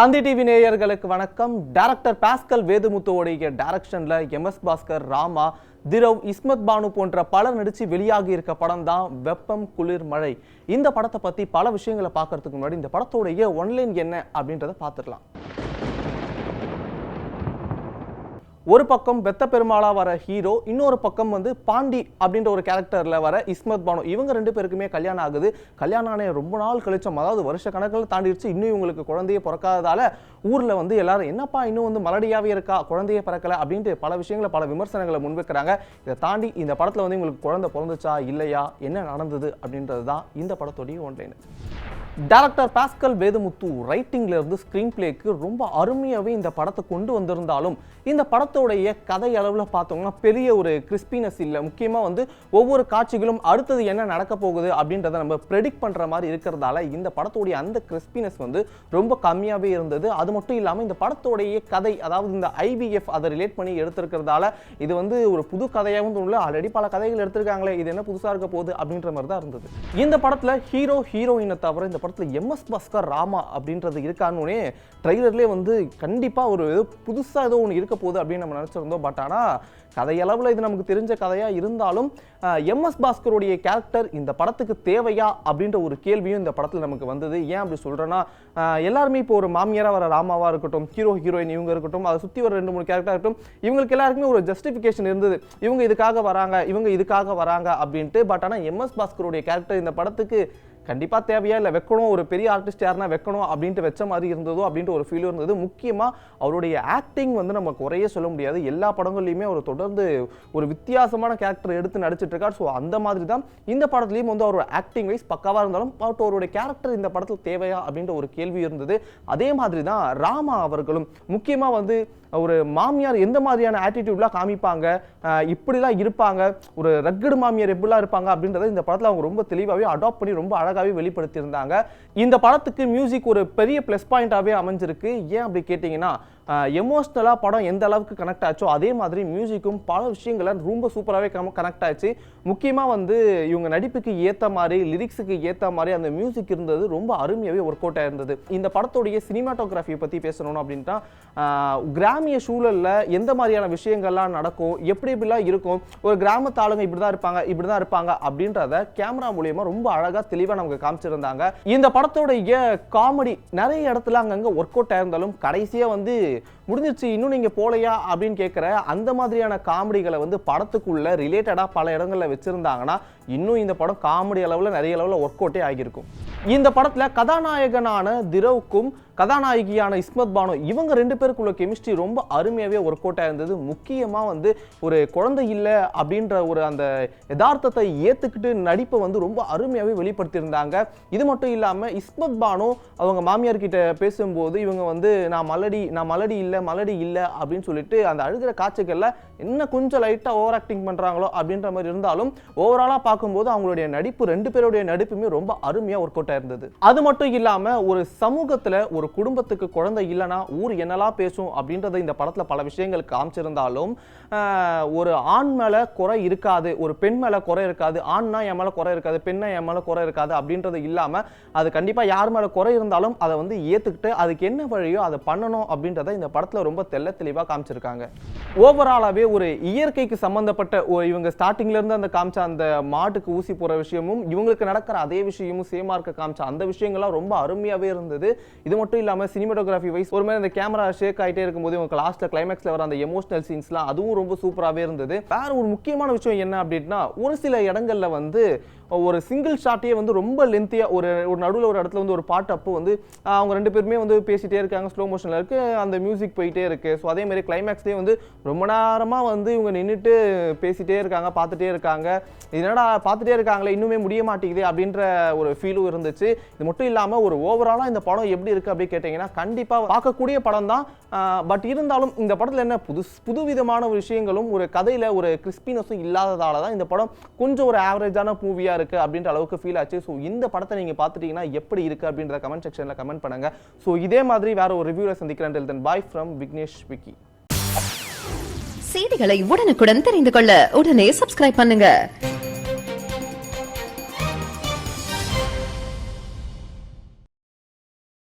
தந்தி TV நேயர்களுக்கு வணக்கம். Director pascal வேதுமுத்துவோடைய டைரக்ஷன்ல எம்எஸ் பாஸ்கர், ராமா, திரவ், இஸ்மத் பானு போன்ற பலர் நடிச்சு வெளியாகி இருக்க படம் தான் வெப்பம் குளிர் மழை. இந்த படத்தை பத்தி பல விஷயங்களை பார்க்கறதுக்கு முன்னாடி இந்த படத்தோடைய ஒன்லைன் என்ன அப்படின்றத பார்த்துடலாம். ஒரு பக்கம் பெத்த பெருமாளா வர ஹீரோ, இன்னொரு பக்கம் பாண்டி அப்படின்ற ஒரு கேரக்டர்ல வர இஸ்மத் பானு. இவங்க ரெண்டு பேருக்குமே கல்யாணம் ஆகுது. கல்யாணம் ஆன ரொம்ப நாள் கழிச்சோம், அதாவது வருஷ கணக்கில் தாண்டிடுச்சு. இன்னும் இவங்களுக்கு குழந்தைய பிறக்காததால ஊர்ல எல்லாரும் என்னப்பா இன்னும் மலடியாவே இருக்கா, குழந்தைய பிறக்கல அப்படின்ட்டு பல விஷயங்களை பல விமர்சனங்களை முன்வைக்கிறாங்க. இதை தாண்டி இந்த படத்துல உங்களுக்கு குழந்தை பிறந்துச்சா இல்லையா, என்ன நடந்தது அப்படின்றது தான் இந்த படத்தோடைய ஒன்லைன். டைரக்டர் பாஸ்கல் வேதுமுத்து ரைட்டிங்ல இருந்து ஸ்கிரீன் பிளேக்கு ரொம்ப அருமையாவே இந்த படத்தை கொண்டு வந்திருந்தாலும் இந்த படத்தோடைய கதை அளவுல பார்த்தோம்னா பெரிய ஒரு கிறிஸ்பினஸ் இல்லை. முக்கியமா ஒவ்வொரு காட்சிகளும் அடுத்தது என்ன நடக்க போகுது அப்படின்றத நம்ம ப்ரெடிக்ட் பண்ற மாதிரி இருக்கிறதால இந்த படத்தோடைய அந்த கிறிஸ்பினஸ் ரொம்ப கம்மியாவே இருந்தது. அது மட்டும் இல்லாம இந்த படத்தோடைய கதை, அதாவது இந்த ஐவிஎஃப் அதை ரிலேட் பண்ணி எடுத்திருக்கிறதால இது ஒரு புது கதையாகவும் தோணல. ஆல்ரெடி பல கதைகள் எடுத்திருக்காங்களே, இது என்ன புதுசா இருக்க போகுது அப்படின்ற மாதிரி தான் இருந்தது. இந்த படத்துல ஹீரோ ஹீரோயினை தவிர இந்த படத்துல எம்எஸ் பாஸ்கர், ராமா அப்படின்றது இருக்கான்னு ட்ரெய்லர்லேயே கண்டிப்பா ஒரு புதுசா ஏதோ ஒன்று இருக்க போகுது அப்படின்னு நம்ம நினைச்சிருந்தோம். பட் ஆனா கதையளவில் இது நமக்கு தெரிஞ்ச கதையா இருந்தாலும் எம்எஸ் பாஸ்கருடைய கேரக்டர் இந்த படத்துக்கு தேவையா அப்படின்ற ஒரு கேள்வியும் இந்த படத்தில் நமக்கு வந்தது. ஏன் அப்படி சொல்றேன்னா, எல்லாருமே இப்போ ஒரு மாமியாரா வர ராமாவா இருக்கட்டும், ஹீரோ ஹீரோயின் இவங்க இருக்கட்டும், அதை சுற்றி வர 2-3 கேரக்டர் இருக்கட்டும், இவங்களுக்கு எல்லாருக்குமே ஒரு ஜஸ்டிஃபிகேஷன் இருந்தது. இவங்க இதுக்காக வராங்க அப்படின்ட்டு. பட் ஆனால் எம்எஸ் பாஸ்கருடைய கேரக்டர் இந்த படத்துக்கு கண்டிப்பா தேவையா இல்லை, வைக்கணும், ஒரு பெரிய ஆர்டிஸ்ட் யாருன்னா வைக்கணும் அப்படின்ட்டு வச்ச மாதிரி இருந்ததோ அப்படின்ட்டு ஒரு ஃபீல் இருந்தது. முக்கியமா அவருடைய ஆக்டிங் நம்ம குறைய சொல்ல முடியாது. எல்லா படங்கள்லையுமே அவர் தொடர்ந்து ஒரு வித்தியாசமான கேரக்டர் எடுத்து நடிச்சிட்டு இருக்கார். ஸோ அந்த மாதிரி தான் இந்த படத்துலையும் அவரோட ஆக்டிங் வைஸ் பக்காவா இருந்தாலும் அவருடைய கேரக்டர் இந்த படத்தில் தேவையா அப்படின்ற ஒரு கேள்வி இருந்தது. அதே மாதிரி தான் ராமா அவர்களும் முக்கியமா ஒரு மாமியார் எந்த மாதிரியான ஆட்டிடியூட்லாம் காமிப்பாங்க, இப்படிலாம் இருப்பாங்க, ஒரு ரக்கடு மாமியார் எப்படிலாம் இருப்பாங்க அப்படின்றத இந்த படத்தில் அவங்க ரொம்ப தெளிவாகவே அடாப்ட் பண்ணி ரொம்ப அழகாகவே வெளிப்படுத்தியிருந்தாங்க. இந்த படத்துக்கு மியூசிக் ஒரு பெரிய ப்ளஸ் பாயிண்டாகவே அமைஞ்சிருக்கு. ஏன் அப்படி கேட்டிங்கன்னா, எமோஷ்னலாக படம் எந்த அளவுக்கு கனெக்ட் ஆச்சோ அதே மாதிரி மியூசிக்கும் பல விஷயங்களை ரொம்ப சூப்பராகவே கனெக்ட் ஆச்சு. முக்கியமாக இவங்க நடிப்புக்கு ஏற்ற மாதிரி, லிரிக்ஸுக்கு ஏற்ற மாதிரி அந்த மியூசிக் இருந்தது ரொம்ப அருமையாகவே ஒர்க் அவுட் ஆயிருந்தது. இந்த படத்தோடைய சினிமாட்டோகிராஃபியை பற்றி பேசணும் அப்படின்ட்டா, கிராமிய சூழலில் எந்த மாதிரியான விஷயங்கள்லாம் நடக்கும், எப்படிலாம் இருக்கும், ஒரு கிராமத்து ஆளுங்க இப்படி தான் இருப்பாங்க அப்படின்றத கேமரா மூலியமா ரொம்ப அழகாக தெளிவாக நமக்கு காமிச்சிருந்தாங்க. இந்த படத்தோடைய காமெடி நிறைய இடத்துல அங்கங்கே ஒர்க் அவுட் ஆயிருந்தாலும் கடைசியாக முடிஞ்சிருச்சு இன்னும் நீங்க போலையா அப்படின்னு கேட்கிற அந்த மாதிரியான காமெடிகளை படத்துக்குள்ள ரிலேட்டடா பல இடங்கள்ல வச்சிருந்தாங்கன்னா இன்னும் இந்த படம் காமெடி அளவுல நிறைய அளவுல ஒர்க் அவுட்டே ஆகியிருக்கும். இந்த படத்துல கதாநாயகனான திரவுக்கும் கதாநாயகியான இஸ்மத் பானு இவங்க 2 பேருக்குள்ள கெமிஸ்ட்ரி ரொம்ப அருமையாவே ஒர்க் அவுட் ஆயிருந்தது. முக்கியமா ஒரு குழந்தை இல்லை அப்படின்ற ஒரு அந்த யதார்த்தத்தை ஏத்துக்கிட்டு நடிப்பை ரொம்ப அருமையாவே வெளிப்படுத்தியிருந்தாங்க. இது மட்டும் இல்லாம இஸ்மத் பானு அவங்க மாமியார் கிட்ட பேசும்போது இவங்க நான் மலடி இல்லை அப்படின்னு சொல்லிட்டு அந்த அழுகிற காட்சிகள்ல என்ன கொஞ்சம் லைட்டா ஓவர் ஆக்டிங் பண்றாங்களோ அப்படின்ற மாதிரி இருந்தாலும் ஓவராலா பார்க்கும்போது அவங்களுடைய நடிப்பு 2 பேருடைய நடிப்புமே ரொம்ப அருமையா ஒர்க் அவுட் ஆயிருந்தது. அது மட்டும் இல்லாம ஒரு சமூகத்துல ஒரு குடும்பத்துக்கு குழந்தை இல்லைன்னா ஊர் என்னெல்லாம் பேசும் அப்படின்றத இந்த படத்துல பல விஷயங்கள் காமிச்சிருந்தாலும் ஒரு ஆண் மேல குறை இருக்காது, ஒரு பெண் மேல குறை இருக்காது, ஆண்னா என் மேல குறை இருக்காது, பெண்ணா என் மேல குறை இருக்காது அப்படின்றது இல்லாம அது கண்டிப்பா யார் மேல குறை இருந்தாலும் அதை ஏத்துக்கிட்டு அதுக்கு என்ன வழியோ அதை பண்ணணும் அப்படின்றத இந்த படத்துல ரொம்ப தெளிவா காமிச்சிருக்காங்க. ஓவராலாவே ஒரு இயற்கைக்கு சம்பந்தப்பட்ட இவங்க ஸ்டார்டிங்ல இருந்து அந்த காமிச்ச அந்த மாட்டுக்கு ஊசி போற விஷயமும் இவங்களுக்கு நடக்கிற அதே விஷயமும் சேமா இருக்க காமிச்ச அந்த விஷயங்கள்லாம் ரொம்ப அருமையாவே இருந்தது. இது மட்டும் இல்லாம சினிமாட்டோகிராஃபி வைஸ் ஒரு மாதிரி அந்த கேமரா ஷேக் ஆகிட்டே இருக்கும்போது இவங்க லாஸ்ட்ல கிளைமேக்ஸ்ல வர அந்த எமோஷனல் சீன்ஸ்லாம் அதுவும் ரொம்ப சூப்பராகவே இருந்தது. வேற ஒரு முக்கியமான விஷயம் என்ன அப்படின்னா, ஒரு சில இடங்கள்ல ஒரு சிங்கிள் ஷாட்டே ரொம்ப லென்த்தியா ஒரு நடுவில் ஒரு இடத்துல ஒரு பாட்டு அப்போ அவங்க 2 பேருமே பேசிட்டே இருக்காங்க, ஸ்லோ மோஷன்ல இருக்கு, அந்த மியூசிக் போயிட்டே இருக்கு. ஸோ அதே மாதிரி கிளைமேக்ஸ்லேயே ரொம்ப நேரமா இவங்க நின்றுட்டு பேசிட்டே இருக்காங்க, பார்த்துட்டே இருக்காங்க. இதனடா பார்த்துட்டே இருக்காங்களே இன்னுமே முடிய மாட்டேங்குது அப்படின்ற ஒரு ஃபீலும் இருந்துச்சு. இது மட்டும் இல்லாமல் ஒரு ஓவராலா இந்த படம் எப்படி இருக்கு அப்படின்னு கேட்டீங்கன்னா கண்டிப்பா பார்க்கக்கூடிய படம் தான். பட் இருந்தாலும் இந்த படத்துல என்ன புது விதமான விஷயங்களும் ஒரு கதையில ஒரு கிறிஸ்பினஸும் இல்லாததால தான் இந்த படம் கொஞ்சம் ஒரு ஆவரேஜான மூவியா இருக்கு அப்படின்ற அளவுக்கு ஃபீல் ஆச்சு. ஸோ இந்த படத்தை நீங்க பார்த்துட்டீங்கன்னா எப்படி இருக்கு அப்படின்றத கமெண்ட் செக்ஷன்ல கமெண்ட் பண்ணுங்க. ஸோ இதே மாதிரி வேற ஒரு ரிவ்யூல சந்திக்கிறேன். Till then, bye from Vignesh Vicky. செய்திகளை உடனுக்குடன் தெரிந்து கொள்ள உடனே சப்ஸ்கிரைப் பண்ணுங்க.